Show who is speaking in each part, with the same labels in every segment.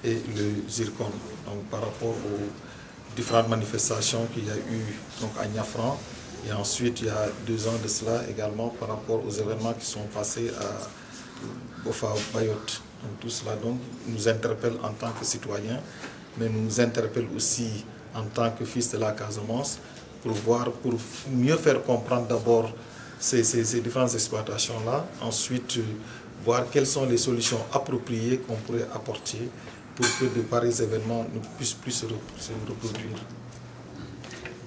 Speaker 1: et le zircon. Donc par rapport aux différentes manifestations qu'il y a eu donc, à Niafran, et ensuite il y a 2 ans de cela également par rapport aux événements qui sont passés à Bofa Bayotte. Donc tout cela donc, nous interpelle en tant que citoyens, mais nous interpelle aussi en tant que fils de la Casamance pour mieux faire comprendre d'abord ces différentes exploitations-là, ensuite voir quelles sont les solutions appropriées qu'on pourrait apporter pour que de pareils événements ne puissent plus se reproduire.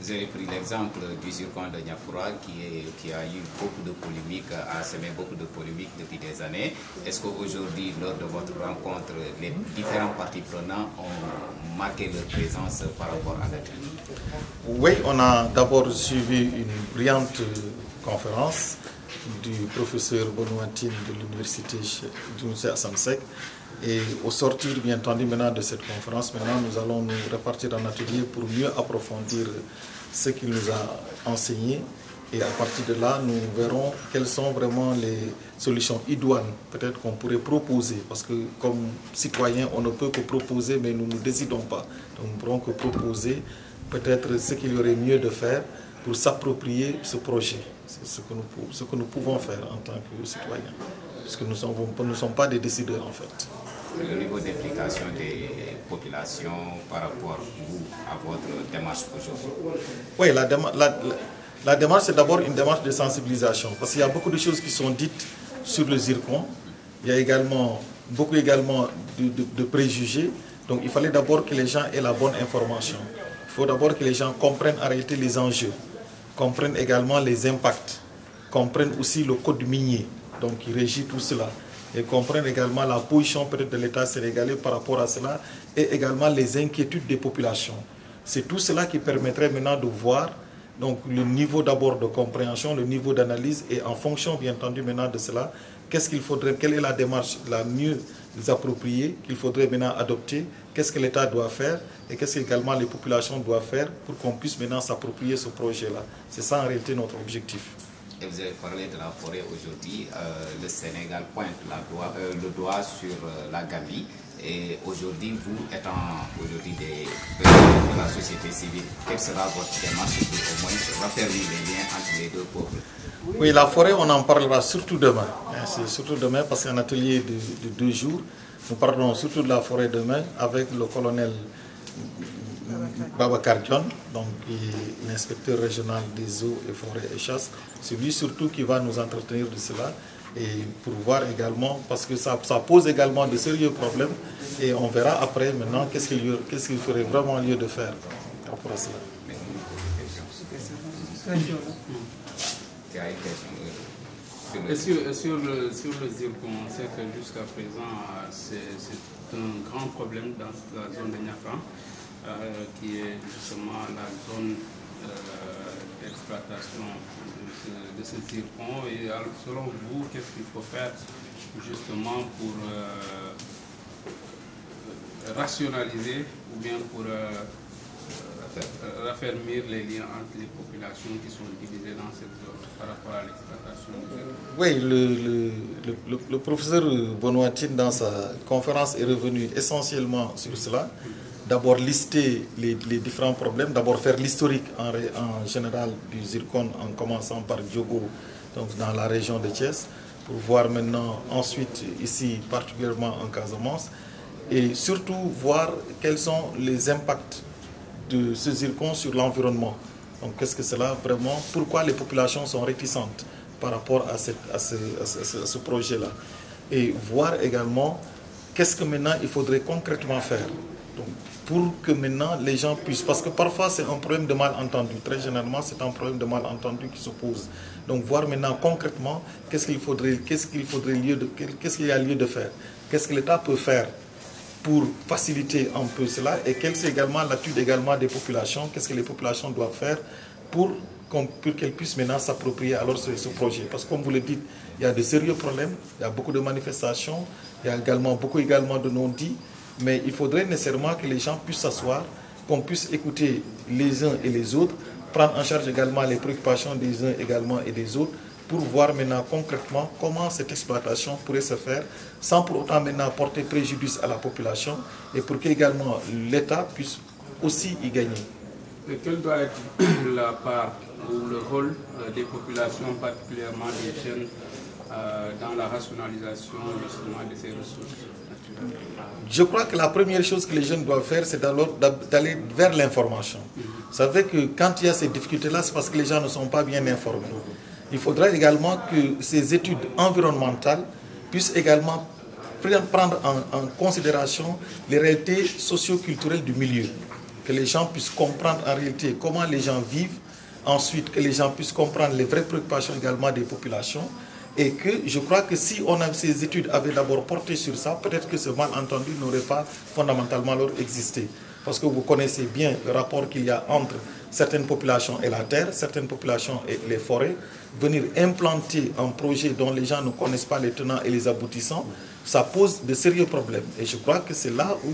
Speaker 2: Vous avez pris l'exemple du zircon de Niafra qui a eu beaucoup de polémiques, a semé beaucoup de polémiques depuis des années. Est-ce qu'aujourd'hui, lors de votre rencontre, les différents parties prenantes ont marqué leur présence par rapport à la Guinée?
Speaker 1: Oui, on a d'abord suivi une brillante conférence du professeur Bonouatine de l'université Assane Seck. Et au sortir, bien entendu, maintenant de cette conférence, nous allons nous répartir en atelier pour mieux approfondir ce qu'il nous a enseigné. Et à partir de là, nous verrons quelles sont vraiment les solutions idoines, peut-être qu'on pourrait proposer. Parce que comme citoyens, on ne peut que proposer, mais nous ne décidons pas. Donc nous ne pourrons que proposer peut-être ce qu'il y aurait mieux de faire pour s'approprier ce projet. C'est ce que nous pouvons faire en tant que citoyens. Parce que nous ne sommes pas des décideurs en fait.
Speaker 2: Le niveau d'implication des populations par rapport à votre démarche aujourd'hui?
Speaker 1: Oui, la démarche, c'est d'abord une démarche de sensibilisation. Parce qu'il y a beaucoup de choses qui sont dites sur le zircon. Il y a beaucoup de préjugés. Donc il fallait d'abord que les gens aient la bonne information. Il faut d'abord que les gens comprennent en réalité les enjeux, comprennent également les impacts, comprennent aussi le code minier, donc qui régit tout cela, et comprennent également la position peut-être de l'État sénégalais par rapport à cela, et également les inquiétudes des populations. C'est tout cela qui permettrait maintenant de voir donc, le niveau d'abord de compréhension, le niveau d'analyse, et en fonction bien entendu maintenant de cela, qu'est-ce qu'il faudrait, quelle est la démarche la mieux appropriée qu'il faudrait maintenant adopter, qu'est-ce que l'État doit faire et qu'est-ce qu'également les populations doivent faire pour qu'on puisse maintenant s'approprier ce projet-là. C'est ça en réalité notre objectif.
Speaker 2: Et vous avez parlé de la forêt aujourd'hui. Le Sénégal pointe le doigt sur la Gambie. Et aujourd'hui, vous étant aujourd'hui de la société civile, quelle sera votre démarche pour au moins raffermir les liens entre les deux peuples?
Speaker 1: Oui, la forêt, on en parlera surtout demain. C'est surtout demain parce qu'un atelier de 2 jours, nous parlerons surtout de la forêt demain avec le colonel Babacar Dione, donc l'inspecteur régional des eaux et forêts et chasse. C'est lui surtout qui va nous entretenir de cela et pour voir également, parce que ça pose également de sérieux problèmes et on verra après maintenant qu'est-ce qu'il ferait vraiment lieu de faire par rapport à cela.
Speaker 3: Et sur le zircon, on sait que jusqu'à présent, c'est un grand problème dans la zone de Niafran, qui est justement la zone d'exploitation de ce zircon. Et alors, selon vous, qu'est-ce qu'il faut faire justement pour rationaliser ou bien pour raffermir les liens entre les populations qui sont divisées dans cette zone par rapport à l'exploitation du zircon?
Speaker 1: Oui, le professeur Bonouatine dans sa conférence est revenu essentiellement sur cela. D'abord lister les différents problèmes, d'abord faire l'historique en général du zircon en commençant par Diogo, donc dans la région de Thiès, pour voir maintenant ensuite ici particulièrement en Casamance et surtout voir quels sont les impacts de ce zircon sur l'environnement. Donc qu'est-ce que cela vraiment, pourquoi les populations sont réticentes par rapport à ce projet-là. Et voir également qu'est-ce que maintenant il faudrait concrètement faire. Donc, pour que maintenant les gens puissent, parce que parfois c'est un problème de malentendu, très généralement c'est un problème de malentendu qui se pose. Donc voir maintenant concrètement qu'est-ce qu'il y a lieu de faire, qu'est-ce que l'État peut faire pour faciliter un peu cela et quelle est également l'attitude également des populations, qu'est-ce que les populations doivent faire pour qu'elles puissent maintenant s'approprier alors ce projet. Parce que comme vous le dites, il y a de sérieux problèmes, il y a beaucoup de manifestations, il y a également beaucoup de non-dits, mais il faudrait nécessairement que les gens puissent s'asseoir, qu'on puisse écouter les uns et les autres, prendre en charge également les préoccupations des uns également et des autres, pour voir maintenant concrètement comment cette exploitation pourrait se faire sans pour autant maintenant porter préjudice à la population et pour qu'également l'État puisse aussi y gagner.
Speaker 3: Et quelle doit être la part ou le rôle des populations, particulièrement des jeunes, dans la rationalisation justement de ces ressources naturelles?
Speaker 1: Je crois que la première chose que les jeunes doivent faire, c'est d'aller vers l'information. Vous savez que quand il y a ces difficultés-là, c'est parce que les gens ne sont pas bien informés. Il faudra également que ces études environnementales puissent également prendre en considération les réalités socio-culturelles du milieu. Que les gens puissent comprendre en réalité comment les gens vivent, ensuite que les gens puissent comprendre les vraies préoccupations également des populations, et que je crois que si ces études avaient d'abord porté sur ça, peut-être que ce malentendu n'aurait pas fondamentalement alors existé. Parce que vous connaissez bien le rapport qu'il y a entre certaines populations et la terre, certaines populations et les forêts. Venir implanter un projet dont les gens ne connaissent pas les tenants et les aboutissants, ça pose de sérieux problèmes. Et je crois que c'est là où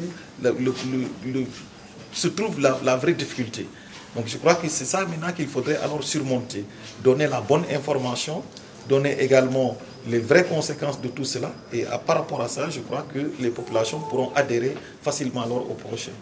Speaker 1: se trouve la vraie difficulté. Donc je crois que c'est ça maintenant qu'il faudrait alors surmonter. Donner la bonne information, donner également les vraies conséquences de tout cela. Et par rapport à ça, je crois que les populations pourront adhérer facilement alors au projet.